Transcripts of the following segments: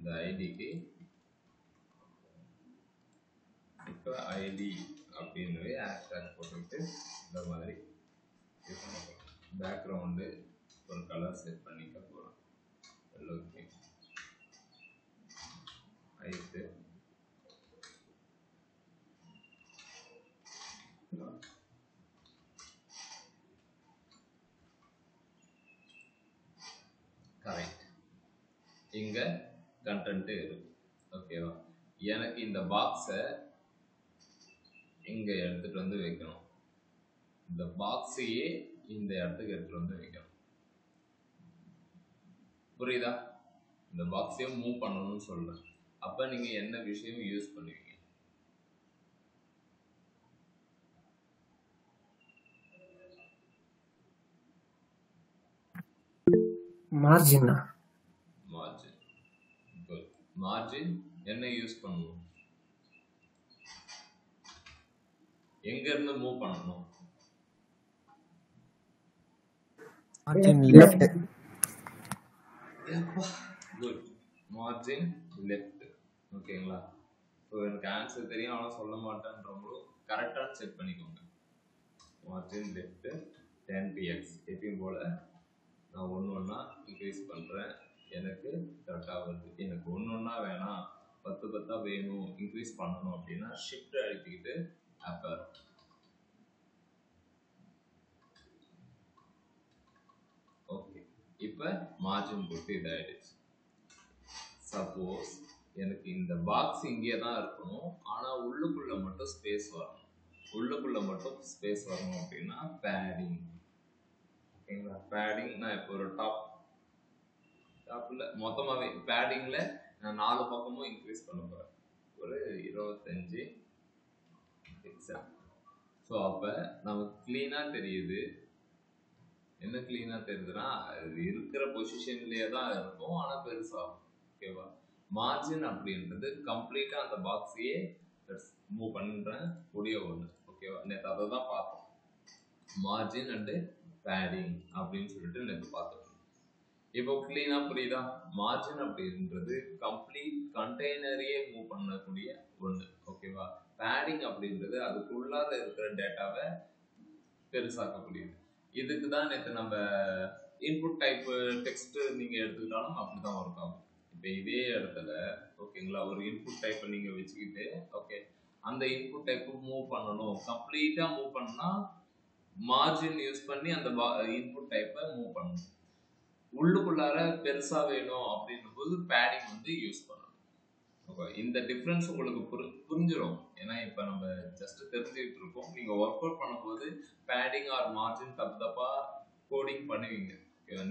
இந்த ஐடிக்கு இப்போ ஐடி அப்படின்னு ஹேஷ்டாக் போட்டுக்கிட்டு இந்த மாதிரி பேக்ரவுண்டு ஒரு கலர் செட் பண்ணிக்க போகிறோம். ஓகே ஐட்டு கரெக்ட். இங்க கண்டென்ட் இருக்கு. ஓகேவா? எனக்கு இந்த பாக்ஸை இங்க எடுத்துட்டு வந்து வைக்கணும். இந்த பாக்ஸையே இந்த இடத்துக்கு எடுத்துட்டு வந்து வைக்கணும். புரியுதா? இந்த பாக்ஸையும் மூவ் பண்ணணும்னு சொல்றேன். அப்ப நீங்க என்ன விஷயம் யூஸ் பண்ணுவீங்க? மார்ஜின். மார்ஜின். குட். மார்ஜின் என்ன யூஸ் பண்ணணும்? எங்க இருந்து மூவ் பண்ணணும்? Margin left. Good. Margin left. ஓகேங்களா? ஸோ எனக்கு ஆன்சர் தெரியும் ஆனால் சொல்ல மாட்டேன்றவங்களோ கரெக்டாக செக் பண்ணிக்கோங்க. மார்ஜின் லெஃப்ட் 10px எப்பயும் போல நான் ஒன்று இன்க்ரீஸ் பண்ணுறேன். எனக்கு கரெக்டாக வருது. எனக்கு ஒன்று வேணாம் 10 வேணும் இன்க்ரீஸ் பண்ணணும் அப்படின்னா ஷிஃப்ட் அழுத்திக்கிட்டு அப்பர். ஓகே இப்போ மார்ஜின் போட்டு இதாகிடுச்சு. சப்போஸ் எனக்கு இந்த பாக்ஸ் இங்கே தான் இருக்கணும் ஆனால் உள்ளுக்குள்ளே மட்டும் ஸ்பேஸ் வரணும். உள்ளுக்குள்ளே மட்டும் ஸ்பேஸ் வரணும் அப்படின்னா பேடிங். ஓகேங்களா? பேடிங் நான் இப்போ ஒரு டாப்பில் மொத்தமாகவே பேடிங்கில் நான் 4 பக்கமும் இன்க்ரீஸ் பண்ண போகிறேன். ஒரு 25 எக்ஸாம். ஸோ அப்போ நமக்கு க்ளீனாக தெரியுது. என்ன க்ளீனாக தெரியுதுன்னா அது இருக்கிற பொசிஷன்லேயே தான் இருக்கும் ஆனால் பெருசாகும். ஓகேவா? மார்ஜின் அப்படின்றது கம்ப்ளீட்டாக அந்த பாக்ஸையே மூவ் பண்ணுறேன் கூடிய ஒன்று. ஓகேவா? நேற்று அதை தான் பார்த்தோம். மார்ஜின் அண்டு பேடிங் அப்படின்னு சொல்லிட்டு நேற்று பார்த்தோம். இப்போ கிளீனா புரியுதா? மார்ஜின் அப்படின்றது கம்ப்ளீட் கண்டெய்னரையே மூவ் பண்ணக்கூடிய ஒன்று. ஓகேவா? பேடிங் அப்படின்றது அதுக்குள்ளார இருக்கிற டேட்டாவை பெருசாக்கக்கூடியது. இதுக்கு தான் நேற்று நம்ம இன்புட் டைப் டெக்ஸ்ட் நீங்கள் எடுத்துக்கிட்டாலும் அப்படி தான் ஒர்க் ஆகும். இப்போ இதே இடத்துல ஓகேங்களா ஒரு இன்புட் டைப்பை நீங்கள் வச்சுக்கிட்டு ஓகே அந்த இன்புட் டைப்பு மூவ் பண்ணணும், கம்ப்ளீட்டாக மூவ் பண்ணால் மார்ஜின் யூஸ் பண்ணி அந்த இன்புட் டைப்பை மூவ் பண்ணணும். உள்ளுக்குள்ளார பெருசா வேணும் அப்படின்னும் போது பேடிங் வந்து யூஸ் பண்ணணும். ஓகே இந்த டிஃப்ரென்ஸ் உங்களுக்கு புரிஞ்சிடும். ஏன்னா இப்போ நம்ம ஜஸ்ட் தெரிஞ்சுக்கிட்டு இருக்கோம். நீங்கள் ஒர்க் அவுட் பண்ணும்போது பேடிங் ஆர் மார்ஜின் தப்பா கோடிங் பண்ணுவீங்க.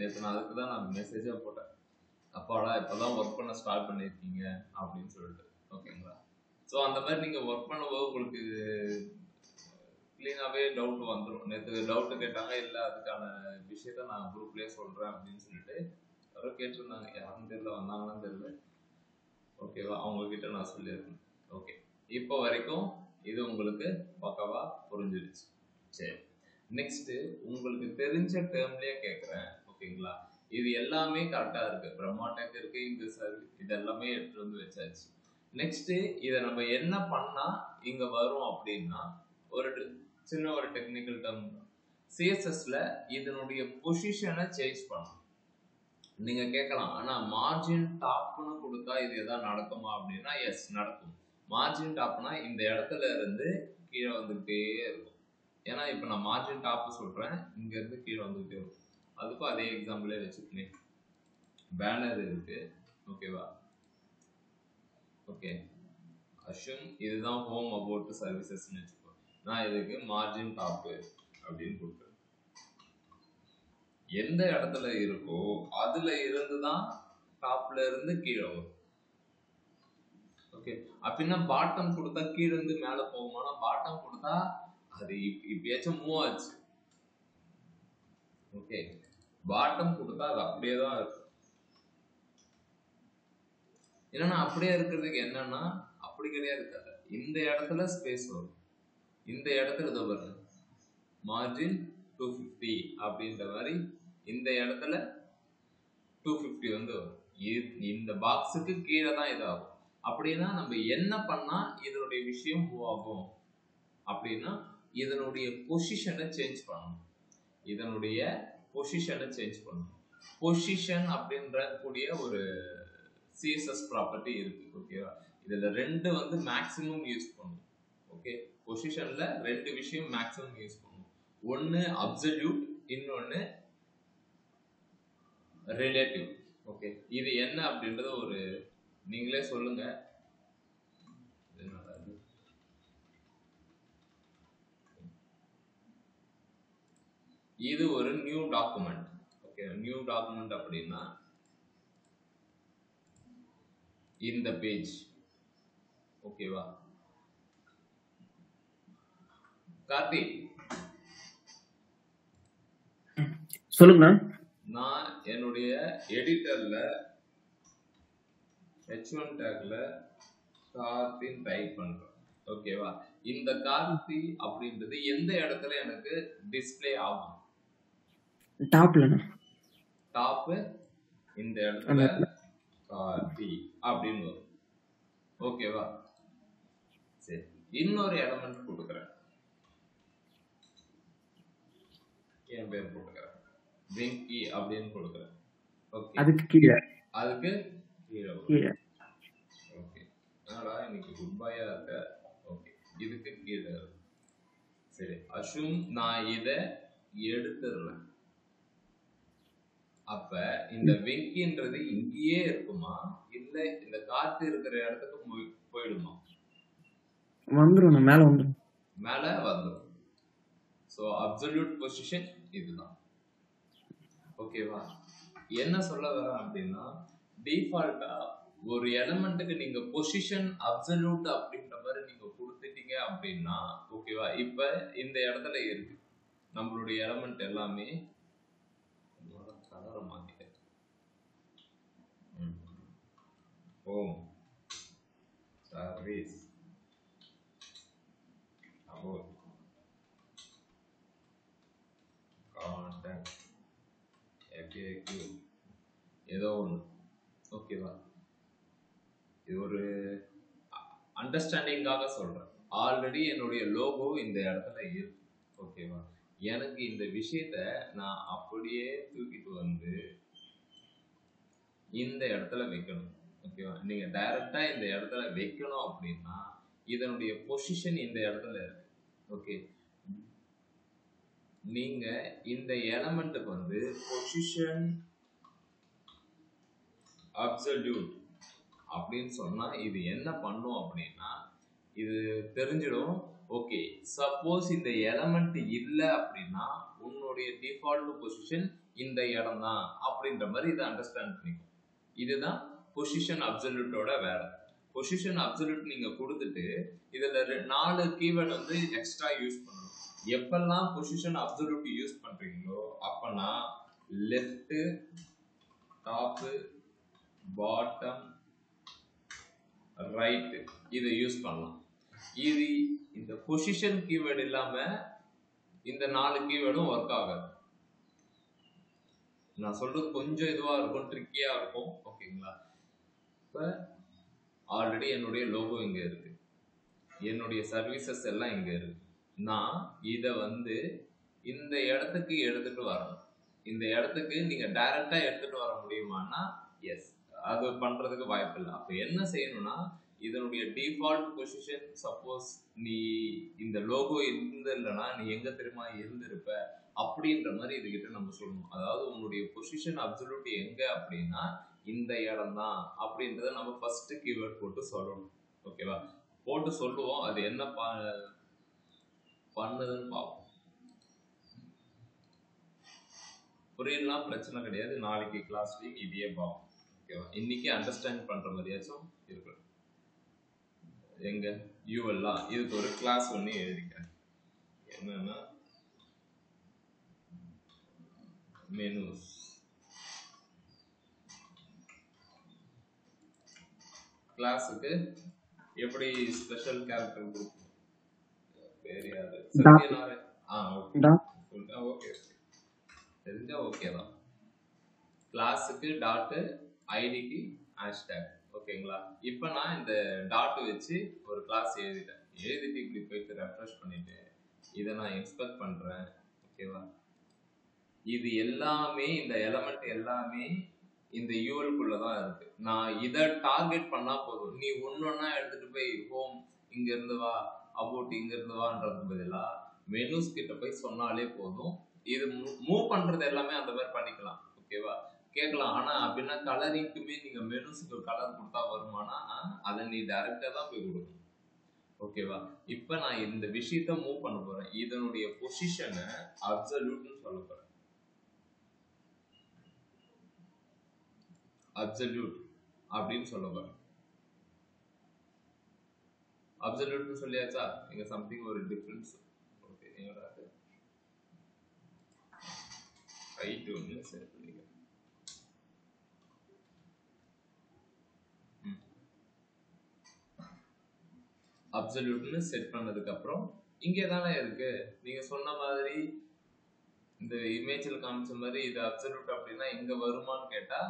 நேற்று நான் அதுக்கு தான் நான் மெசேஜாக போட்டேன். அப்பாடா இப்போதான் ஒர்க் பண்ண ஸ்டார்ட் பண்ணியிருக்கீங்க அப்படின்னு சொல்லிட்டு. ஓகேங்களா? ஸோ அந்த மாதிரி நீங்கள் ஒர்க் பண்ணும்போது உங்களுக்கு க்ளீனாகவே டவுட் வந்துடும். நேற்று டவுட்டு கேட்டாங்க, இல்லை அதுக்கான விஷயத்த நான் குரூப்லேயே சொல்கிறேன் அப்படின்னு சொல்லிட்டு யாரோ கேட்டிருந்தாங்க. யாருன்னு தெரியல, வந்தாங்கன்னு தெரியல. ஓகேவா? அவங்கக்கிட்ட நான் சொல்லியிருக்கேன். ஓகே இப்போ வரைக்கும் இது உங்களுக்கு பக்காவாக புரிஞ்சிடுச்சு. சரி நெக்ஸ்ட்டு உங்களுக்கு தெரிஞ்ச டேர்ம்லேயே கேட்குறேன். ஓகேங்களா? இது எல்லாமே கரெக்டாக இருக்குது. பிரம்மாடெக் இருக்குது, இந்த சர்வீஸ் இது எல்லாமே எடுத்துகிட்டு வந்து வச்சாச்சு. நெக்ஸ்ட்டு இதை நம்ம என்ன பண்ணால் இங்கே வரும் அப்படின்னா ஒரு சின்ன ஒரு டெக்னிக்கல் டேர்ம் சிஎஸ்எஸ்ல இதனுடைய பொசிஷனை சேஞ்ச் பண்ணணும். நீங்க கேட்கலாம், ஆனா மார்ஜின் டாப்னு கொடுத்தா இது எதாவது நடக்குமா அப்படின்னா எஸ் நடக்கும். மார்ஜின் டாப்னா இந்த இடத்துல இருந்து கீழே வந்துகிட்டே இருக்கும். ஏன்னா இப்போ நான் மார்ஜின் டாப் சொல்றேன், இங்க இருந்து கீழே வந்துகிட்டே இருக்கும். அதுக்கும் அதே எக்ஸாம்பிளே வச்சுக்கேன். பேனர் இருக்கு. ஓகேவா? ஓகே அஷ்யூம் இதுதான் ஹோம் அபவுட் சர்வீசஸ்ன்னு வச்சுக்கோ. நான் இதுக்கு மார்ஜின் டாப் அப்படின்னு கொடுக்குறேன். எந்த இடத்துல இருக்கோ அதுல இருந்து தான் டாப்ல இருந்து கீழே வரும். ஓகே அப்படின்னா பாட்டம் கொடுத்தா கீழே இருந்து மேல போகுமானா பாட்டம் கொடுத்தா அது இப்பயாச்சும் மூவ் ஆச்சு. ஓகே பாட்டம் கொடுத்தா அது அப்படியே தான் இருக்கும். என்னன்னா அப்படியே இருக்கிறதுக்கு என்னன்னா அப்படி கிடையாது இருக்காது. இந்த இடத்துல ஸ்பேஸ் வரும். இந்த இடத்துல இதோ பாருங்க மார்ஜின் 250 அப்படின்ற மாதிரி இந்த இடத்துல 250 வந்து வரும். இந்த பாக்ஸுக்கு கீழே தான் இதாகும். அப்படின்னா நம்ம என்ன பண்ணா இதனுடைய விஷயம் மூவ் ஆகும் அப்படின்னா இதனுடைய பொசிஷனை சேஞ்ச் பண்ணணும். இதனுடைய பொசிஷனை சேஞ்ச் பண்ணணும். பொசிஷன் அப்படின்ற கூடிய ஒரு சிஎஸ்எஸ் ப்ராப்பர்ட்டி இருக்கு. ஓகேவா? இதுல ரெண்டு வந்து மேக்ஸிமம் யூஸ் பண்ணும். ஓகே, பொசிஷன்ல ரெண்டு விஷயம் மேக்ஸிமம் யூஸ் பண்ணும். ஒன்னு அப்சல்யூட், இன்னொன்னு ரிலேட்டிவ். ஓகே, இது என்ன அப்படின்றது ஒரு நீங்களே சொல்லுங்க. இது ஒரு new document. Okay, new document அப்படின்னா இந்த பேஜ். ஓகேவா? கார்த்திக் சொல்லுங்க. நான் என்னுடைய எடிட்டர்ல h1 டேக்ல கார்த்தின் டைப் பண்றேன். ஓகேவா? இந்த கார்த்தி அப்படின்றது எந்த இடத்துல எனக்கு டிஸ்ப்ளே ஆகும்? டாப்ல. டாப் இந்த இடத்துல கார்த்தி அப்படின்னு வரும். ஓகேவா? சரி, இன்னொரு எலமெண்ட் கொடுக்குறேன். என் பேர் போட்டுக்கிறேன், வெங்கி அப்படின்னு கொடுக்குறேன். ஓகே, அதுக்கு கீழே அதுக்கு கீழே. ஓகே, என்னடா இன்னைக்கு குட் பாயா இருக்க. ஓகே, இதுக்கு கீழே. சரி, அசும் நான் இதை எடுத்துடுறேன். அப்ப இந்த வெங்கின்றது இங்கேயே இருக்குமா இல்ல இந்த காத்து இருக்கிற இடத்துக்கு போயிடுமா? வந்துரும், மேல வந்துரும். மேல வந்துரும். சோ அப்சல்யூட் பொசிஷன் இதுதான். ஓகேவா? என்ன சொல்ல வரேன் அப்படின்னா டிஃபால்ட்டா ஒரு எலிமெண்ட்டுக்கு நீங்க பொசிஷன் அப்சல்யூட் அப்படின்ற மாதிரி நீங்க கொடுத்துட்டீங்க அப்படின்னா ஓகேவா, இப்ப இந்த இடத்துல இருக்கு நம்மளுடைய எலிமெண்ட் எல்லாமே. கலரை மாத்திட்டேன். ஹோம், சர்வீஸ், அபோட், கான்டாக்ட், FAQ, ஏதோ ஒன்று. ஓகேவா? இது ஒரு அண்டர்ஸ்டாண்டிங்காக சொல்றேன். ஆல்ரெடி என்னுடைய லோகோ இந்த இடத்துல இருக்கு. ஓகேவா? எனக்கு இந்த விஷயத்த நான் அப்படியே தூக்கிட்டு வந்து இந்த இடத்துல வைக்கணும். ஓகேவா? நீங்க டைரக்டா இந்த இடத்துல வைக்கணும் அப்படின்னா இதனுடைய பொசிஷன் இந்த இடத்துல இருக்கு. ஓகே, நீங்க இந்த எலமெண்ட்டுக்கு வந்து பொசிஷன் அப்சல்யூட் அப்படின்னு சொன்னா இது என்ன பண்ணும் அப்படின்னா இது தெரிஞ்சிடும். ஓகே, சப்போஸ் இந்த எலமெண்ட் இல்லை அப்படின்னா உன்னுடைய டிஃபால்ட் பொசிஷன் இந்த இடம் தான் அப்படின்ற மாதிரி இதை அண்டர்ஸ்டாண்ட் பண்ணிக்கும். இதுதான் பொசிஷன் அப்சல்யூட்டோட வேலை. பொசிஷன் அப்சல்யூட் நீங்க கொடுத்துட்டு இதுல 4 கீவேர்ட் வந்து எக்ஸ்ட்ரா யூஸ் பண்ணணும். எப்பெல்லாம் பொசிஷன் அப்சல்யூட் யூஸ் பண்றீங்களோ அப்பனா லெஃப்ட், டாப், பாட்டம், ரைட் இதை யூஸ் பண்ணலாம். இது இந்த பொசிஷன் கீவேர்டு இல்லாம இந்த 4 கீவேர்டும் ஒர்க் ஆகாது. நான் சொல்றது கொஞ்சம் இதுவா இருக்கும், ட்ரிக்கியா இருக்கும். ஓகேங்களா? இப்ப ஆல்ரெடி என்னுடைய லோகோ இங்க இருக்கு, என்னுடைய சர்வீசஸ் எல்லாம் இங்க இருக்கு. நான் இதை வந்து இந்த இடத்துக்கு எடுத்துட்டு வரணும். இந்த இடத்துக்கு நீங்க டைரக்டா எடுத்துட்டு வர முடியுமான்னா எஸ், அது பண்றதுக்கு வாய்ப்பு இல்லை. அப்ப என்ன செய்யணும்னா இதனுடைய டிஃபால்ட் பொசிஷன், சப்போஸ் நீ இந்த லோகோ இருந்தில்லைன்னா நீ எங்க தெரியுமா இருந்திருப்ப அப்படின்ற மாதிரி இதுகிட்ட நம்ம சொல்லணும். அதாவது உன்னுடைய பொசிஷன் அப்சல்யூட் எங்க அப்படின்னா இந்த இடம் தான் அப்படின்றத நம்ம ஃபர்ஸ்ட் கீவேர்ட் போட்டு சொல்லணும். ஓகேவா? போட்டு சொல்லுவோம், அது என்ன பண்ணுதுன்னு பார்ப்போம். புரியலாம், பிரச்சனை கிடையாது. நாளைக்கு கிளாஸ்லயும் இதே பார்ப்போம். ஓகேவா? இன்னைக்கு அண்டர்ஸ்டாண்ட் பண்ற மாதிரியாச்சும் இருக்கணும். எங்க யூஎல்லாம் இதுக்கு ஒரு கிளாஸ் ஒன்று எழுதிக்கிறேன். என்னன்னா மெனுஸ். கிளாஸுக்கு எப்படி ஸ்பெஷல் கேரக்டர் குரூப் பேர் யாரு? சத்யநாராயண். ஓகே, தெரிஞ்சா ஓகே தான். கிளாஸுக்கு டாட்டு, ஐடிக்கு ஹேஷ்டேக். ஓகேங்களா? இப்போ நான் இந்த டாட் வச்சு ஒரு கிளாஸ் எழுதிட்டேன். எழுதிட்டு இப்படி போயிட்டு ரெஃப்ரெஷ் பண்ணிட்டு இதை நான் எக்ஸ்பெக்ட் பண்றேன். ஓகேவா? இது எல்லாமே இந்த எலமெண்ட் எல்லாமே இந்த யூஎல்குள்ள தான் இருக்கு. நான் இதை டார்கெட் பண்ணா போதும். நீ ஒன்னொன்னா எடுத்துட்டு போய் ஹோம் இங்க இருந்து வா, அபவுட் இங்க இருந்து வான்றதுக்கு பதிலா மெனுஸ் கிட்ட போய் சொன்னாலே போதும். இது மூவ் பண்றது எல்லாமே அந்த மாதிரி பண்ணிக்கலாம். ஓகேவா? கேட்கலாம், ஆனா அப்படின்னா கலரிங்குமே நீங்க மெனுஸுக்கு கலர் கொடுத்தா வருமானா? அதை நீ டைரக்டா தான் போய் கொடுக்கணும். ஓகேவா? இப்ப நான் இந்த விஷயத்த மூவ் பண்ண போறேன். இதனுடைய பொசிஷனை அப்சல்யூட்னு சொல்ல போறேன். அப்சல்யூட் அப்படின்னு சொல்ல போறேன். அப்சல்யூட்னு சொல்லியாச்சா? இங்க சம்திங் ஒரு டிஃபரன்ஸ். ஓகே, என்னோட ஹைட் ஒன்று செட் பண்ணிக்கிறேன். அப்சல்யூட்னு செட் பண்ணதுக்கு அப்புறம் இங்கே தானே இருக்கு. நீங்க சொன்ன மாதிரி இந்த இமேஜ்ல காமிச்ச மாதிரி இது அப்சல்யூட் அப்படின்னா இங்க வருமானு கேட்டா,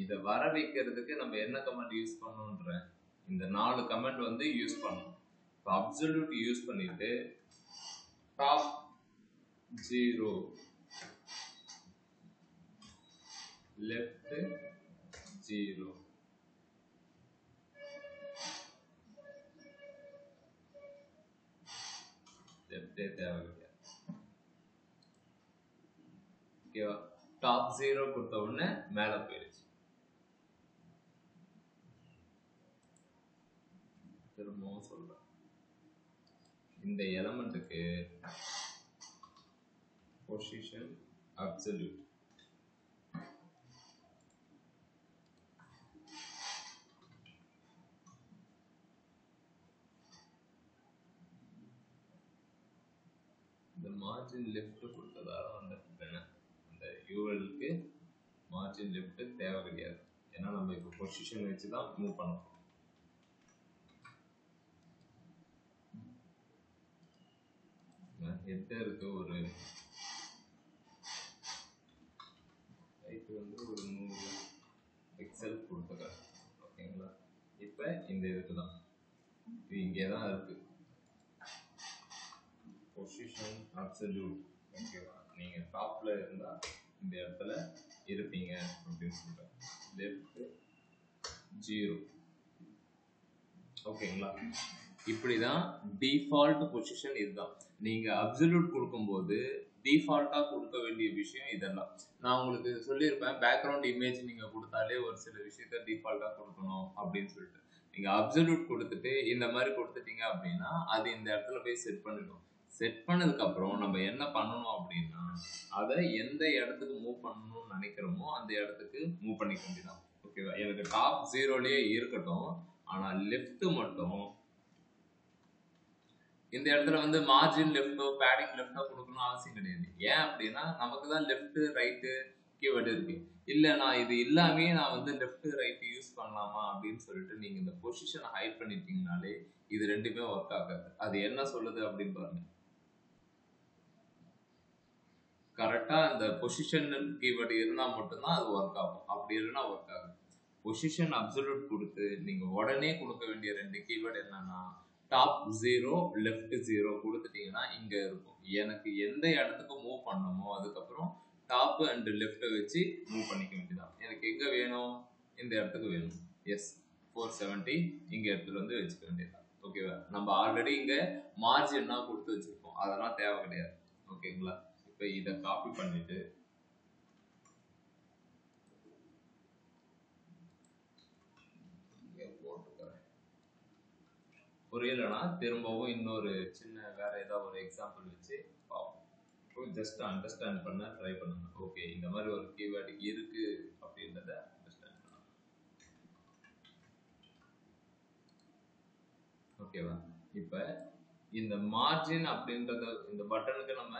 இதை வர வைக்கிறதுக்கு நம்ம என்ன கமெண்ட் யூஸ் பண்ணணும்ன்ற இந்த 4 கமெண்ட் வந்து யூஸ் பண்ணணும். இப்போ அப்சல்யூட் யூஸ் பண்ணிட்டு டாப் 0 லெஃப்ட் 0 லெஃப்டே தேவையில்லை. ஓகேவா? டாப் 0 கொடுத்த உடனே மேல போயிடுச்சு. திரும்பவும் சொல்றேன், இந்த எலமெண்ட்டுக்கு பொசிஷன் அப்சல்யூட். இந்த மார்ஜின் லெஃப்ட் கொடுத்ததால அந்த யூஎல்க்கு மார்ஜின் லெஃப்ட் தேவை கிடையாது. ஏன்னா நம்ம இப்போ பொசிஷன் வச்சு தான் மூவ் பண்ணோம். ஹெட்டருக்கு ஒரு ஹைட் வந்து ஒரு 100 பிக்சல் கொடுத்துக்கிறேன். ஓகேங்களா? இப்போ இந்த இதுக்கு தான் இது இங்கே தான் இருக்கு பொசிஷன் அப்சல்யூட். ஓகேவா? நீங்க டாப்ல இருந்தா இந்த இடத்துல இருப்பீங்க அப்படின்னு சொல்றேன். லெஃப்ட் 0. ஓகேங்களா? இப்படிதான் டிஃபால்ட் பொசிஷன். இதுதான் நீங்க அப்சல்யூட் கொடுக்கும்போது டிஃபால்ட்டா கொடுக்க வேண்டிய விஷயம் இதெல்லாம். நான் உங்களுக்கு சொல்லியிருப்பேன், பேக்ரவுண்ட் இமேஜ் நீங்க கொடுத்தாலே ஒரு சில விஷயத்த டிஃபால்ட்டா கொடுக்கணும் அப்படின்னு சொல்லிட்டு. நீங்க அப்சல்யூட் கொடுத்துட்டு இந்த மாதிரி கொடுத்துட்டீங்க அப்படின்னா அது இந்த இடத்துல போய் செட் பண்ணிடும். செட் பண்ணதுக்கு அப்புறம் நம்ம என்ன பண்ணணும் அப்படின்னா, அதை எந்த இடத்துக்கு மூவ் பண்ணணும்னு நினைக்கிறோமோ அந்த இடத்துக்கு மூவ் பண்ணிக்க வேண்டியதான். ஓகேவா? எனக்கு டாப் 0லயே இருக்கட்டும், ஆனா லெஃப்ட் மட்டும் இந்த இடத்துல வந்து மார்ஜின் லெஃப்டோ பேடிங் லெஃப்டோ கொடுக்கணும் அவசியம் கிடையாது. ஏன் அப்படின்னா நமக்கு தான் லெஃப்ட் ரைட்டு கீவேர்டு இருக்கு. இல்ல நான் இது எல்லாமே நான் வந்து லெஃப்ட் ரைட் யூஸ் பண்ணலாமா அப்படின்னு சொல்லிட்டு நீங்க இந்த பொசிஷனை ஹைட் பண்ணிட்டீங்கனாலே இது ரெண்டுமே ஒர்க் ஆகாது. அது என்ன சொல்லுது அப்படின்னு பாருங்க. கரெக்டா இந்த பொசிஷன் கீவேர்டு இருந்தா மட்டும்தான் அது ஒர்க் ஆகும். அப்படி இல்லைன்னா ஒர்க் ஆகும். பொசிஷன் அப்சல்யூட் கொடுத்து நீங்க உடனே கொடுக்க வேண்டிய 2 கீவேர்டு என்னன்னா, டாப் 0 லெஃப்ட் 0 கொடுத்துட்டீங்கன்னா இங்க இருக்கும். எனக்கு எந்த இடத்துக்கு மூவ் பண்ணணுமோ அதுக்கப்புறம் டாப் அண்ட் லெஃப்ட் வச்சு மூவ் பண்ணிக்க வேண்டியதான். எனக்கு எங்க வேணும்? இந்த இடத்துக்கு வேணும். எஸ் 470 இங்க எடுத்துட்டு வந்து வச்சுக்க வேண்டியதான். ஓகேவா? நம்ம ஆல்ரெடி இங்க மார்ஜின்னா கொடுத்து வச்சிருக்கோம், அதெல்லாம் தேவை கிடையாது. ஓகேங்களா? இப்போ இதை காப்பி பண்ணிட்டு புரியலன்னா திரும்பவும் இன்னொரு சின்ன வேற ஏதாவது ஒரு எக்ஸாம்பிள் வச்சு பார்ப்போம். ஜஸ்ட் அண்டர்ஸ்டாண்ட் பண்ண ட்ரை பண்ணுங்க. ஓகே, இந்த மாதிரி ஒரு கீவேர்டு இருக்கு அப்படின்றத அண்டர்ஸ்டாண்ட் பண்ணலாம். ஓகேவா? இப்போ இந்த மார்ஜின் அப்படின்றத இந்த பட்டனுக்கு நம்ம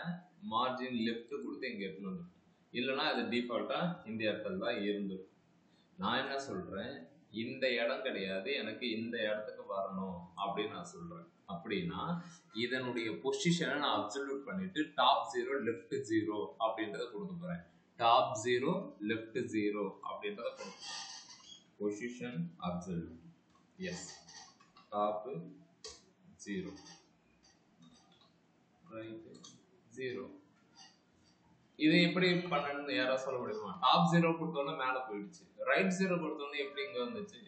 மார்ஜின் லெஃப்ட் கொடுத்து இங்க எடுத்துட்டு வந்துருக்கோம். இல்லைன்னா அது டிஃபால்ட்டா இந்த இடத்துல தான் இருந்திருக்கும். நான் என்ன சொல்றேன், இந்த இடம் கிடையாது, எனக்கு இந்த இடத்துக்கு வரணும் அப்படின்னு நான் சொல்றேன். அப்படின்னா இதனுடைய பொசிஷனை நான் அப்சல்யூட் பண்ணிட்டு டாப் 0 லெஃப்ட் 0 அப்படின்றத கொடுக்க போறேன். டாப் 0 லெஃப்ட் 0 அப்படின்றத கொடுக்கும். பொசிஷன் அப்சல்யூட் எஸ் டாப் 0 ரைட் 0. இது எப்படி பண்ணணும்னு யாரா சொல்ல முடியுமா? டாப் 0 கொடுத்தோன்னே மேல போயிடுச்சு, ரைட் 0 கொடுத்தோன்னே எப்படி இங்க வந்துச்சு?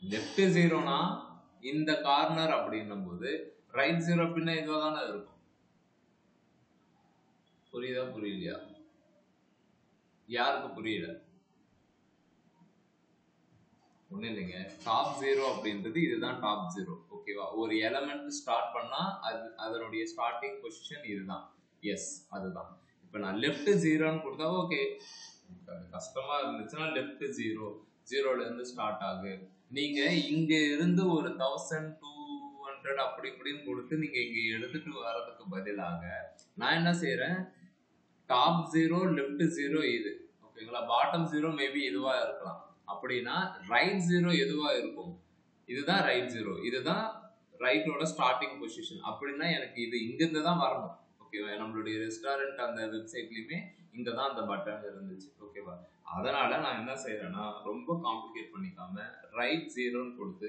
லெஃப்ட் 0னா இந்த கார்னர் அப்படின்னும் போது ரைட் 0 பின்ன இதுவா தானே இருக்கும். புரியுதா புரியலையா? யாருக்கு புரியல? ஒண்ணு இல்லைங்க, டாப் 0 அப்படின்றது இதுதான் டாப் 0. ஓகேவா? ஒரு எலமெண்ட் ஸ்டார்ட் பண்ணா அதனுடைய ஸ்டார்டிங் பொசிஷன் இதுதான். எஸ் அதுதான். இப்ப நான் லெஃப்ட் 0ன்னு கொடுத்தா ஓகே, கஷ்டமா இருந்துச்சுன்னா லெஃப்ட் 0ல இருந்து ஸ்டார்ட் ஆகு. நீங்க இங்க இருந்து ஒரு 1200 அப்படி இப்படின்னு கொடுத்து நீங்க இங்க எடுத்துட்டு வர்றதுக்கு பதிலாக நான் என்ன செய்யறேன், டாப் 0 லெஃப்ட் 0 இது ஓகேங்களா, பாட்டம் 0 மேபி இதுவா இருக்கலாம். அப்படின்னா ரைட் 0 எதுவா இருக்கும்? இதுதான் ரைட் 0, இதுதான் ரைட்டோட ஸ்டார்டிங் பொசிஷன். அப்படின்னா எனக்கு இது இங்கிருந்து தான் வரணும். ஓகேவா? நம்மளுடைய ரெஸ்டாரண்ட் அந்த வெப்சைட்லயுமே இங்க தான் அந்த பட்டன் இருந்துச்சு. ஓகேவா? அதனால நான் என்ன செய்யறேன்னா ரொம்ப காம்ப்ளிகேட் பண்ணிக்காம ரைட் 0ன்னு கொடுத்து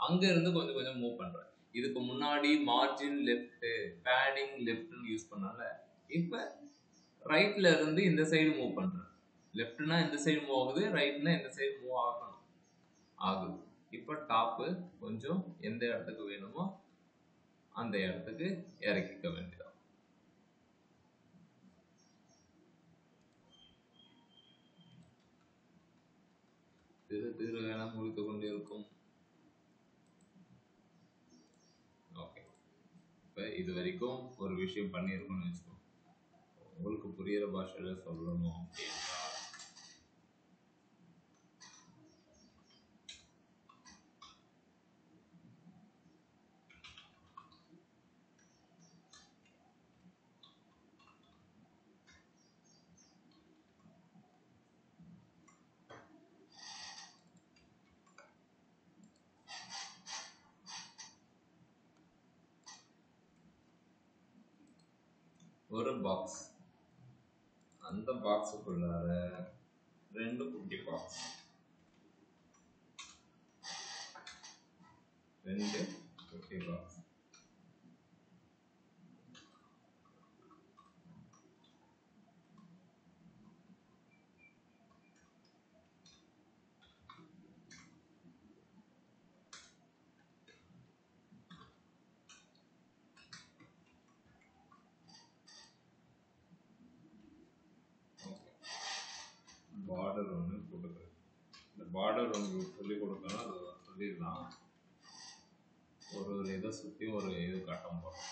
அங்க இருந்து கொஞ்சம் கொஞ்சம் மூவ் பண்றேன். இதுக்கு முன்னாடி மார்ஜின் லெஃப்ட் பேடிங் லெஃப்ட்னு யூஸ் பண்ணால, இப்ப ரைட்ல இருந்து இந்த சைடு மூவ் பண்றேன். லெஃப்ட்னா இந்த சைடு மூவ் ஆகுது, ரைட்னா இந்த சைடு மூவ் ஆகுது. இப்ப டாப்பு கொஞ்சம் எந்த இடத்துக்கு வேணுமோ அந்த இடத்துக்கு இறக்கிக்க வேண்டியதான். திரு வேணா முடித்து கொண்டு இருக்கும். ஓகே, இப்ப இது வரைக்கும் ஒரு விஷயம் பண்ணியிருக்கோம்னு வச்சுக்கோங்க. உங்களுக்கு புரியுற பாஷையில சொல்லணும் அப்படின்னா ஒரு பாக்ஸ், அந்த பாக்ஸுக்குள்ளார 2 குட்டி பாக்ஸ், 2 குட்டி பாக்ஸ். பார்டர் ஒன்று போட்டுக்கிறது. இந்த பார்டர் உங்களுக்கு சொல்லிக் கொடுக்கணும், அது சொல்லிடலாம். ஒரு இதை சுற்றியும் ஒரு இது காட்டம் போகிறோம்.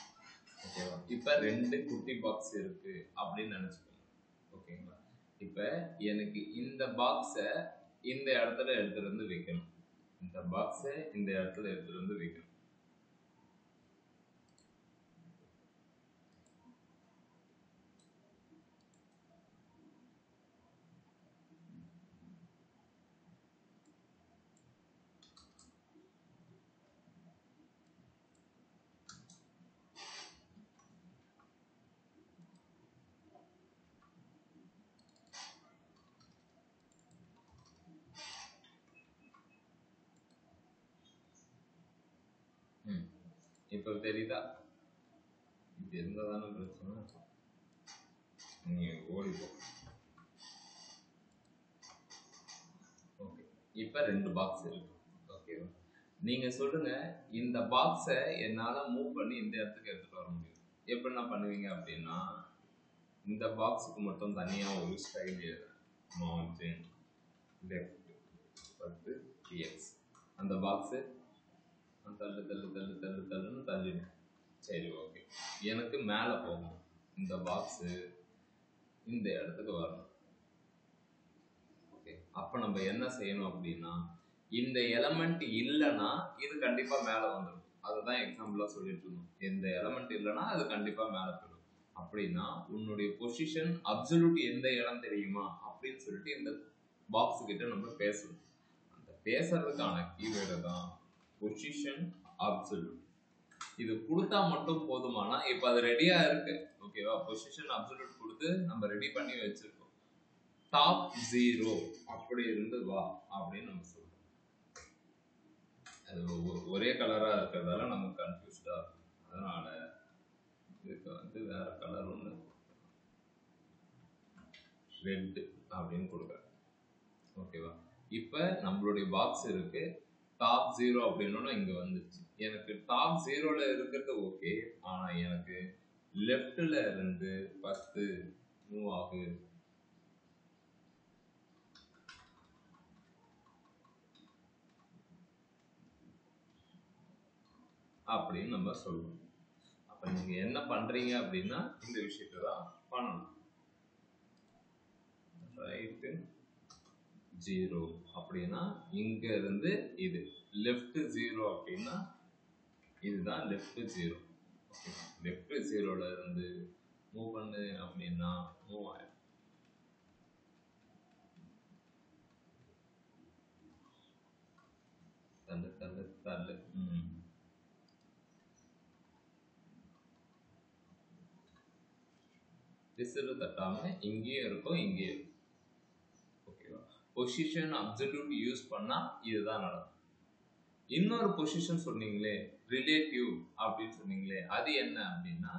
ஓகேவா? இப்போ 2 குட்டி பாக்ஸ் இருக்கு அப்படின்னு நினச்சிக்கோங்க. ஓகேங்களா? இப்போ எனக்கு இந்த பாக்ஸை இந்த இடத்துல எடுத்துட்டு வந்து வைக்கணும். இந்த பாக்ஸை இந்த இடத்துல எடுத்துட்டு வந்து வைக்கணும். இப்போ தெரியுதா? இது இருந்தாதான பிரச்சனை. நீ ஓடிப்போ. ஓகே, இப்போ 2 பாக்ஸ் இருக்கு. ஓகேவா? நீங்க சொல்லுங்க, இந்த பாக்ஸை என்னால மூவ் பண்ணி இந்த இடத்துக்கு எடுத்துட்டு வர முடியும். எப்படின்னா பண்ணுவீங்க அப்படின்னா, இந்த பாக்ஸுக்கு மட்டும் தனியா ஒரு ஸ்டைல் மார்ஜின் லெஃப்ட் 10 px. அந்த பாக்ஸு தள்ளு தள்ளு தள்ளு தள்ளு தள்ளுன்னு தள்ளிடும். சரி ஓகே, எனக்கு மேலே போகணும். இந்த பாக்ஸு இந்த இடத்துக்கு வரணும். ஓகே, அப்போ நம்ம என்ன செய்யணும் அப்படின்னா, இந்த எலமெண்ட் இல்லைன்னா இது கண்டிப்பாக மேலே வந்துடும். அதுதான் எக்ஸாம்பிளாக சொல்லிட்டு இருந்தோம். இந்த எலமெண்ட் இல்லைன்னா அது கண்டிப்பாக மேலே போயிடும். அப்படின்னா உன்னுடைய பொசிஷன் அப்சல்யூட் எந்த இடம் தெரியுமா அப்படின்னு சொல்லிட்டு இந்த பாக்ஸ் கிட்ட நம்ம பேசணும். அந்த பேசுறதுக்கான கீவேர்டு தான் பொசிஷன் அப்சல்யூட். இது கொடுத்தா மட்டும் போதுமானா, இப்போ அது ரெடியா இருக்கு. ஓகேவா? பொசிஷன் அப்சல்யூட் கொடுத்து நம்ம ரெடி பண்ணி வச்சிருக்கோம். டாப் 0 அப்படி இருந்து வா அப்படின்னு நம்ம சொல்றோம். அது ஒரே கலரா இருக்கிறதால நமக்கு கன்ஃபியூஸ்டா இருக்கும். அதனால இதுக்கு வந்து வேற கலர் ஒன்று ரெட் அப்படின்னு கொடுக்குறேன். ஓகேவா? இப்போ நம்மளுடைய பாக்ஸ் இருக்கு. டாப் 0 அப்படின்னா இங்க வந்துச்சு. எனக்கு டாப் 0ல இருக்கிறது ஓகே. ஆனா எனக்கு லெஃப்ட்ல இருந்து 10 மூவ் ஆகு. அப்படின்னு நம்ம சொல்லுவோம். அப்ப நீங்க என்ன பண்றீங்க அப்படின்னா இந்த விஷயத்தை தான் பண்ணணும். ரைட் 0 அப்படின்னா இங்க இருந்து இது லெஃப்ட் 0 அப்படின்னா இதுதான் லெஃப்ட் 0. லெஃப்ட் 0ல இருந்து மூவ் பண்ணு அப்படின்னா மூவ் ஆயிடும். தள்ளு தள்ளு தள்ளு. விசிறு தட்டாம இங்கேயும் இருக்கும் இங்கேயும் இருக்கும். ஓகேவா? பொசிஷன் அப்சல்யூட் யூஸ் பண்ணா இதுதான் நடக்கும். இன்னொரு பொசிஷன் சொன்னீங்களே ரிலேட்டிவ் அப்படின்னு சொன்னீங்களே, அது என்ன அப்படின்னா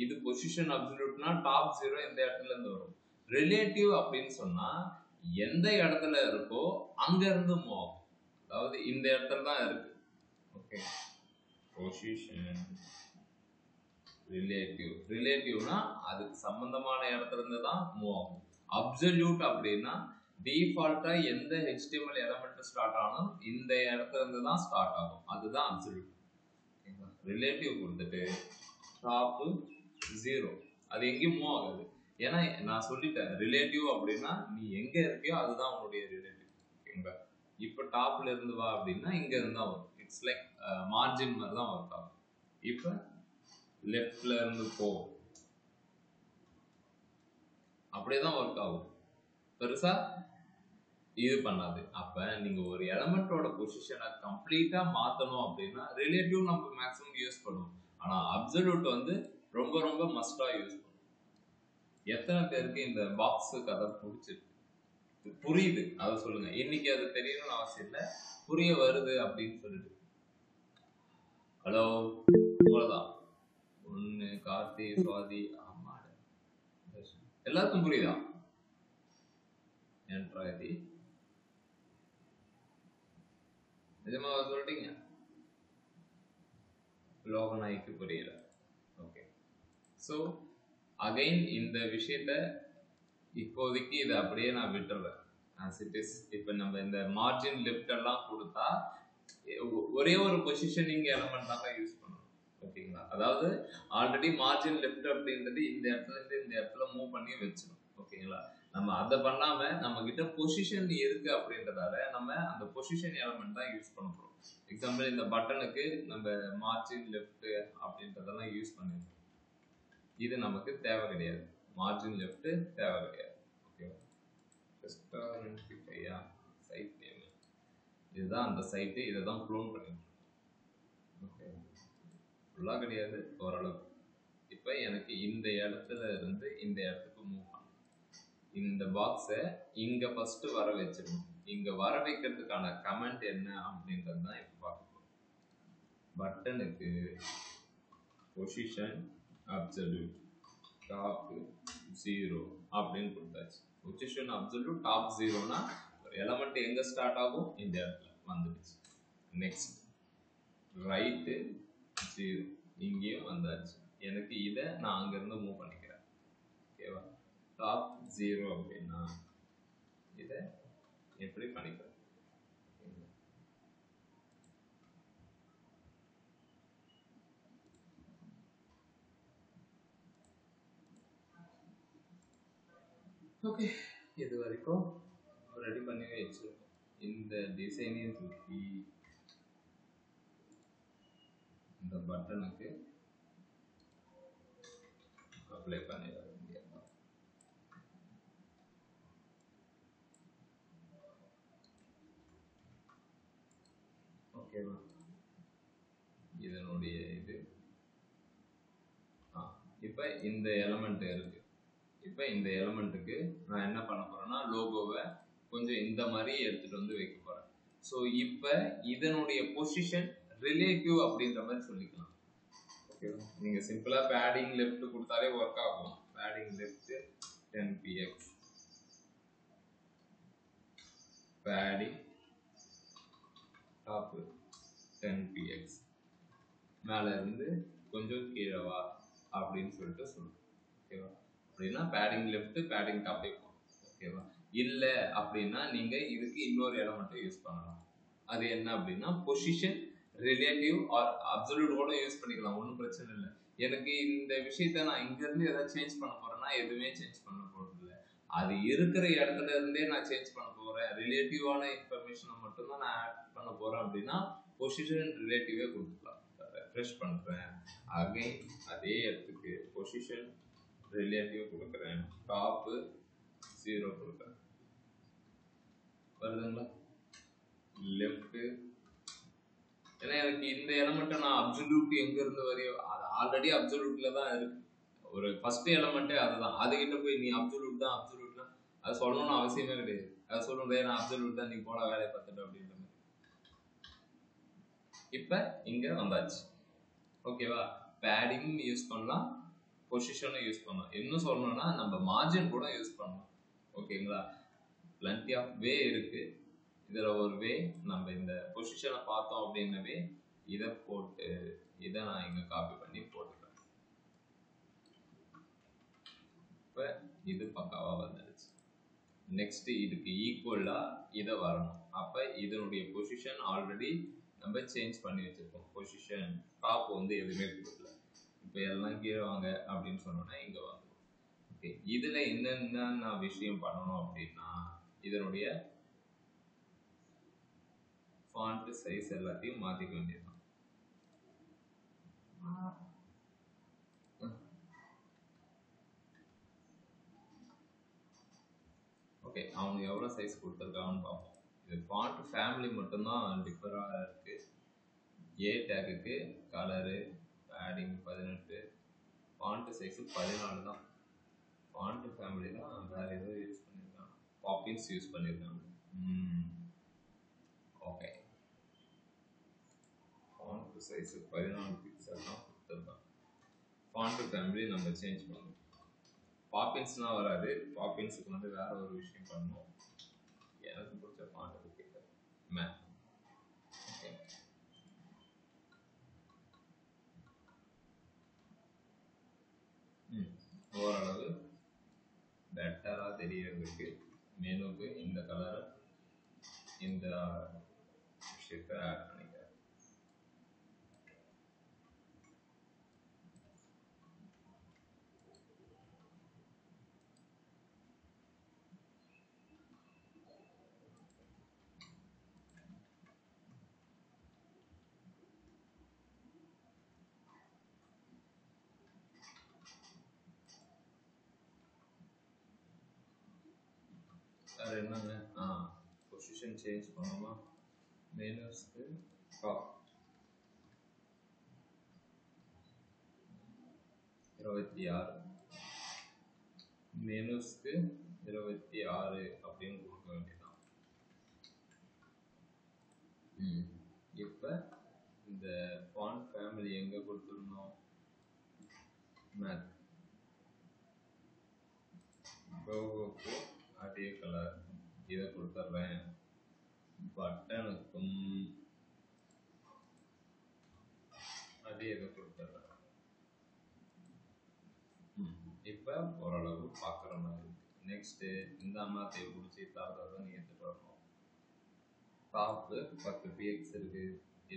இது பொசிஷன் அப்சல்யூட்னா டாப் 0 எந்த இடத்துல இருந்து வரும். ரிலேட்டிவ் அப்படின்னு சொன்னா எந்த இடத்துல இருக்கோ அங்க இருந்து மூவ் ஆகும். அதாவது இந்த இடத்துல தான் இருக்கு. ஓகே, பொசிஷன் ரிலேட்டிவ்னா அதுக்கு சம்பந்தமான இடத்துல இருந்து தான் மூவ் ஆகும். அப்சல்யூட் அப்படின்னா டிஃபால்ட்டா எந்த HTML எலிமெண்ட் ஸ்டார்ட் ஆனாலும் இந்த இடத்துல இருந்து தான் ஸ்டார்ட் ஆகும். அதுதான் அப்சல்யூட். ரிலேட்டிவ் கொடுத்துட்டு டாப் 0 அது எங்கேயும் மூவ் ஆகாது. ஏன்னா நான் சொல்லிட்டேன் ரிலேட்டிவ் அப்படின்னா நீ எங்க இருக்கியோ அதுதான் உன்னுடைய ரிலேட்டிவ். ஓகேங்களா? இப்போ டாப்ல இருந்து வா அப்படின்னா இங்க இருந்தா வரும். இட்ஸ் லைக் மார்ஜின் மாதிரி தான் ஒர்க் ஆகும். இப்போ லெஃப்ட்ல இருந்து போ அப்படியே தான் ஒர்க் ஆகும். பெருசா இது பண்ணாது. அப்ப நீங்க ஒரு எலமெண்டோட பொசிஷனை கம்ப்ளீட்டா மாத்தணும் அப்படின்னா ரிலேட்டிவ் நம்ம மேக்ஸிமம் யூஸ் பண்ணுவோம். ஆனா அப்சல்யூட் வந்து ரொம்ப ரொம்ப மஸ்டா யூஸ் பண்ணுவோம். எத்தனை பேருக்கு இந்த பாக்ஸ் கதை பிடிச்சிருக்கு, புரியுது அதை சொல்லுங்க. இன்னைக்கு அது தெரியணும்னு அவசியம் இல்லை, புரிய வருது அப்படின்னு சொல்லிட்டு. ஹலோ, அவ்வளவுதான். ஒண்ணு கார்த்தி சுவாதி ஆமா எல்லாருக்கும் புரியுதா? என்றாதி நிஜமா சொல்லிட்டீங்க. லோகநாய்க்கு புரியல. ஓகே, ஸோ அகைன் இந்த விஷயத்த இப்போதைக்கு இதை அப்படியே நான் விட்டுறேன். இப்போ நம்ம இந்த மார்ஜின் லெஃப்ட் எல்லாம் கொடுத்தா ஒரே ஒரு பொசிஷனிங் எலமெண்ட் தான் யூஸ் பண்ணணும். ஓகேங்களா? அதாவது ஆல்ரெடி மார்ஜின் லெஃப்ட் அப்படின்றது இந்த இடத்துல இருந்து இந்த இடத்துல மூவ் பண்ணி வச்சிடும். ஓகேங்களா? நம்ம அதை பண்ணாம நம்ம கிட்ட பொசிஷன் இருக்கு அப்படின்றதால நம்ம அந்த பொசிஷன் எலமெண்ட் தான் யூஸ் பண்ண போறோம். எக்ஸாம்பிள் இந்த பட்டனுக்கு நம்ம மார்ஜின் லெஃப்ட் அப்படின்றதெல்லாம் யூஸ் பண்ணிருக்கோம். இது நமக்கு தேவை கிடையாது. மார்ஜின் லெஃப்ட் தேவை கிடையாது. ஓகேவா? ரெஸ்டாரண்ட் சைட் நேம் இதுதான் அந்த சைட்டு. இதை தான் க்ளோன் பண்ணிருக்கோம். ஓகே, ஃபுல்லாக கிடையாது, ஓரளவு. இப்போ எனக்கு இந்த இடத்துல இருந்து இந்த இடத்துக்கு மூவ் பண்ணணும். இந்த பாக்ஸை இங்க ஃபர்ஸ்ட் வர வச்சிடணும். இங்க வர வைக்கிறதுக்கான கமெண்ட் என்ன அப்படின்றது தான் இப்போ பார்க்கணும். பட்டனுக்கு பொசிஷன் அப்சல்யூட் டாப் 0 அப்படின்னு கொடுத்தாச்சு. பொசிஷன் அப்சல்யூட் டாப் 0னா ஒரு எலமெண்ட் எங்க ஸ்டார்ட் ஆகும், இந்த இடத்துல வந்துடுச்சு. நெக்ஸ்ட் ரைட்டு 0 இங்கேயும் வந்தாச்சு. எனக்கு இதை நான் அங்கிருந்து மூவ் பண்ணிக்கிறேன். ஓகேவா? டாப் 0 அப்படின்னா இதை எப்படி பண்ணிக்கிறேன்? ஓகே, இது வரைக்கும் ரெடி பண்ணி வச்சிருக்கோம். இந்த டிசைனையும் தூக்கி இந்த பட்டனுக்கு அப்ளை பண்ணிட வேண்டியது. ஓகேவா? இதனுடைய இது இப்ப இப்போ இந்த எலமெண்ட் இருக்கு. இப்போ இந்த எலமெண்ட்டுக்கு நான் என்ன பண்ண போறேன்னா லோகோவை கொஞ்சம் இந்த மாதிரி எடுத்துட்டு வந்து வைக்க போறேன். ஸோ இப்போ இதனுடைய பொசிஷன் ரிலேட்டிவ் அப்படின்ற மாதிரி சொல்லிக்கலாம். ஓகேவா? நீங்க சிம்பிளா பேடிங் லெஃப்ட் கொடுத்தாலே ஒர்க் ஆகும். Padding left 10px, padding top 10px, மேல இருந்து கொஞ்சம் கீழே வா அப்படின்னு சொல்லிட்டு சொல்லுவோம். ஓகேவா? அப்படின்னா பேடிங் லெஃப்ட் பேடிங் டாப் வைப்போம். ஓகேவா? இல்ல அப்படின்னா நீங்க இதுக்கு இன்னொரு எலமெண்ட் யூஸ் பண்ணலாம். அது என்ன அப்படின்னா பொசிஷன் ரிலேட்டிவ் ஆர் அப்சல்யூட் கூட யூஸ் பண்ணிக்கலாம், ஒன்றும் பிரச்சனை இல்லை. எனக்கு இந்த விஷயத்த நான் இங்க இருந்து ஏதாவது சேஞ்ச் பண்ண போறேன்னா எதுவுமே சேஞ்ச் பண்ண போறது இல்லை. அது இருக்கிற இடத்துல இருந்தே நான் சேஞ்ச் பண்ண போறேன், ரிலேட்டிவான இன்ஃபர்மேஷனை மட்டும்தான் நான் ஆட் பண்ண போறேன் அப்படின்னா பொசிஷன் ரிலேட்டிவே கொடுத்துக்கலாம். ரெஃப்ரெஷ் பண்றேன், அகைன் அதே இடத்துக்கு பொசிஷன் ரிலேட்டிவ் கொடுக்குறேன், டாப் 0 கொடுக்குறேன். வருதுங்களா? லெஃப்ட், ஏன்னா எனக்கு இந்த எலமெண்ட்டை நான் அப்சல்யூட் எங்க இருந்து வரையோ அது ஆல்ரெடி அப்சல்யூட்ல தான் இருக்கு. ஒரு ஃபர்ஸ்ட் எலமெண்ட்டே அதுதான். அதுகிட்ட போய் நீ அப்சல்யூட் தான் அது சொல்லணும்னு அவசியமே கிடையாது. அதை சொல்லுறதே நான் அப்சல்யூட் தான், நீ போட வேலையை பார்த்துட்டு அப்படின்ற மாதிரி. இப்ப இங்க வந்தாச்சு. ஓகேவா? பேடிங் யூஸ் பண்ணலாம், பொசிஷனும் யூஸ் பண்ணலாம். இன்னும் சொல்லணும்னா நம்ம மார்ஜின் கூட யூஸ் பண்ணலாம். ஓகேங்களா? பிளண்டி ஆஃப் வே இருக்கு. இதுல ஒரு வே நம்ம இந்த பொசிஷனை பார்த்தோம் அப்படின்னவே இதை போட்டு இதை நான் இங்க காப்பி பண்ணி போட்டுக்கிறேன். இப்ப இது பக்காவா வந்துடுச்சு. நெக்ஸ்ட் இதுக்கு ஈக்குவலா இதை வரணும். அப்ப இதனுடைய பொசிஷன் ஆல்ரெடி நம்ம சேஞ்ச் பண்ணி வச்சிருக்கோம். பொசிஷன் டாப் வந்து எதுவுமே கொடுக்கல. இப்ப எல்லாம் கீழே வாங்க அப்படின்னு சொன்னோம்னா இங்க வந்துடும். ஓகே, இதுல என்னென்ன விஷயம் பண்ணணும் அப்படின்னா இதனுடைய ஃபாண்ட் சைஸ் எல்லாத்தையும் மாத்திக்க வேண்டியதுதான். ஓகே, அவனுக்கு எவ்வளோ சைஸ் கொடுத்துருக்கான்னு பார்ப்போம். இது ஃபாண்ட் ஃபேமிலி மட்டும்தான் டிஃபராக இருக்கு. ஏ டேக்குக்கு கலரு பேடிங் 18, ஃபாண்ட் சைஸு 14 தான். ஃபாண்ட் ஃபேமிலி தான் வேற ஏதோ யூஸ் பண்ணியிருக்காங்க, பாப்பின்ஸ் யூஸ் பண்ணியிருக்காங்க. ஓகே, ஃபாண்ட் சைஸு 14 பிக்சல் தான் கொடுத்துருக்காங்க. ஃபாண்ட் ஃபேமிலி நம்ம சேஞ்ச் பண்ணணும். பாப்பின்ஸ்லாம் வராது, பாப்பின்ஸுக்கு வந்து வேற ஒரு விஷயம் பண்ணணும். எனக்கு பிடிச்ச ஃபாண்ட் இருக்கு மேம். ஓகே, ஓரளவு பெட்டராக தெரியறதுக்கு மெனுக்கு இந்த கலரை இந்த விஷயத்தை ஆட் பண்ணிக்கிறேன். வேற என்னங்க, பொசிஷன் சேஞ்ச் பண்ணோமா, மெனுஸ்க்கு டாப் 26, மெனுஸ்க்கு 26 அப்படின்னு கொடுக்க வேண்டியதான். இப்போ இந்த ஃபாண்ட் ஃபேமிலி எங்க கொடுத்துருந்தோம், மேத் லோகோக்கு அதே கலர் இதை கொடுத்துட்றேன். பட்டனுக்கும் அதே இதை கொடுத்துட்றேன். இப்போ ஓரளவு பார்க்குற மாதிரி இருக்கு. நெக்ஸ்ட்டு இந்த அம்மாத்தை பிடிச்சி தாத்தாதான் நீ எடுத்துகிட்டு வரணும். டாப்பு 10 px இருக்கு,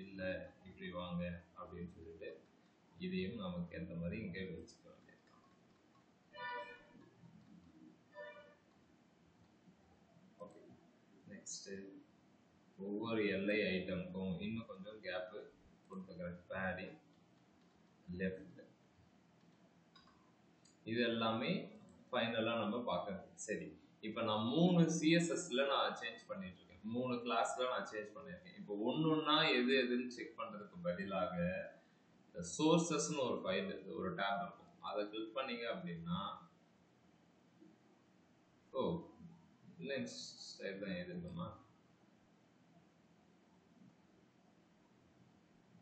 இல்லை இப்படி வாங்க அப்படின்னு சொல்லிட்டு இதையும் நமக்கு ஏற்ற மாதிரி இங்கே வச்சுக்க வேண்டியதுதான். ஓகே, நெக்ஸ்ட்டு ஒவ்வொரு எல்ஐ ஐட்டமுக்கும் இன்னும் கொஞ்சம் கேப்பு கொடுத்துக்கிறேன். பேடிங் லெஃப்ட், இது எல்லாமே ஃபைனலாக நம்ம பார்க்கறது. சரி, இப்போ நான் 3 சிஎஸ்எஸ்ல நான் சேஞ்ச் பண்ணிட்டு இருக்கேன், 3 கிளாஸ்ல நான் சேஞ்ச் பண்ணியிருக்கேன். இப்போ ஒன்னொன்னா எது எதுன்னு செக் பண்றதுக்கு பதிலாக சோர்சஸ்ன்னு ஒரு ஃபைல், ஒரு டேப் இருக்கும். அதை கிளிக் பண்ணீங்க அப்படின்னா ஓ இல்லை ஸ்டைல் தான் எதுக்குமா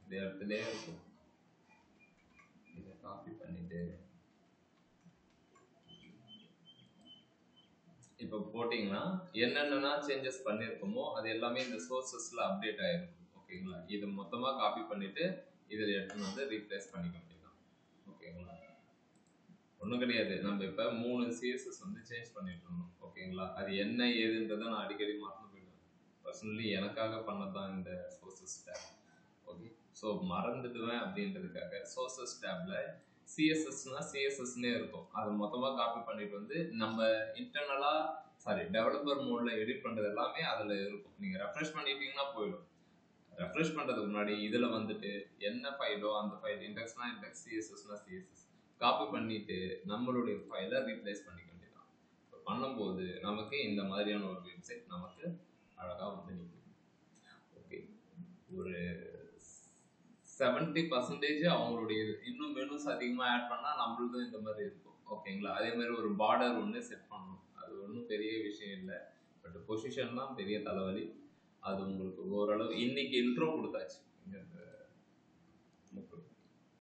இந்த இடத்துலயே இருக்கும். இதை காப்பி பண்ணிட்டு இப்போ போட்டிங்கன்னா என்னென்னா சேஞ்சஸ் பண்ணியிருக்கோமோ அது எல்லாமே இந்த சோர்சஸில் அப்டேட் ஆகிருக்கும். ஓகேங்களா, இதை மொத்தமாக காப்பி பண்ணிவிட்டு இதில் எடுத்துன்னு வந்து ரீப்ளேஸ் பண்ணிக்க வேண்டியதான். ஓகேங்களா, ஒன்றும் கிடையாது. நம்ம இப்போ 3 சிஎஸ்எஸ் வந்து சேஞ்ச் பண்ணிட்டு இருந்தோம். ஓகேங்களா, அது என்ன ஏதுன்றதை நான் அடிக்கடி மறந்து போயிடுவேன். பர்சனலி எனக்காக பண்ணதான் இந்த சோர்சஸ் டேப். ஓகே, ஸோ மறந்துடுவேன் அப்படின்றதுக்காக சோர்சஸ் டேப்ல சிஎஸ்எஸ்னா சிஎஸ்எஸ்னே இருக்கும். அதை மொத்தமாக காப்பி பண்ணிட்டு வந்து நம்ம இன்டர்னலா டெவலப்பர் மோட்ல எடிட் பண்றது எல்லாமே அதில் இருக்கும். நீங்க ரெஃப்ரெஷ் பண்ணிட்டீங்கன்னா போயிடும். ரெஃப்ரெஷ் பண்றதுக்கு முன்னாடி இதுல வந்துட்டு என்ன ஃபைலோ அந்த ஃபைல், இண்டெக்ஸ்னா இண்டெக்ஸ், சிஎஸ்எஸ்னா சிஎஸ்எஸ் காப்பி பண்ணிட்டு நம்மளுடைய ஃபைலை ரீப்ளேஸ் பண்ணிக்க வேண்டியதான். பண்ணும்போது நமக்கு இந்த மாதிரியான ஒரு வெப்சைட் நமக்கு அழகா வந்து நிற்கும். ஓகே, ஒரு 70% அவங்களுடைய இன்னும் மெனுஸ் அதிகமாக ஆட் பண்ணால் நம்மளுக்கும் இந்த மாதிரி இருக்கும். ஓகேங்களா, அதே மாதிரி ஒரு பார்டர் ஒன்று செட் பண்ணணும். அது ஒன்றும் பெரிய விஷயம் இல்லை. பட் பொசிஷன் தான் பெரிய தலைவலி. அது உங்களுக்கு ஓரளவு இன்னைக்கு இன்ட்ரோ கொடுத்தாச்சு.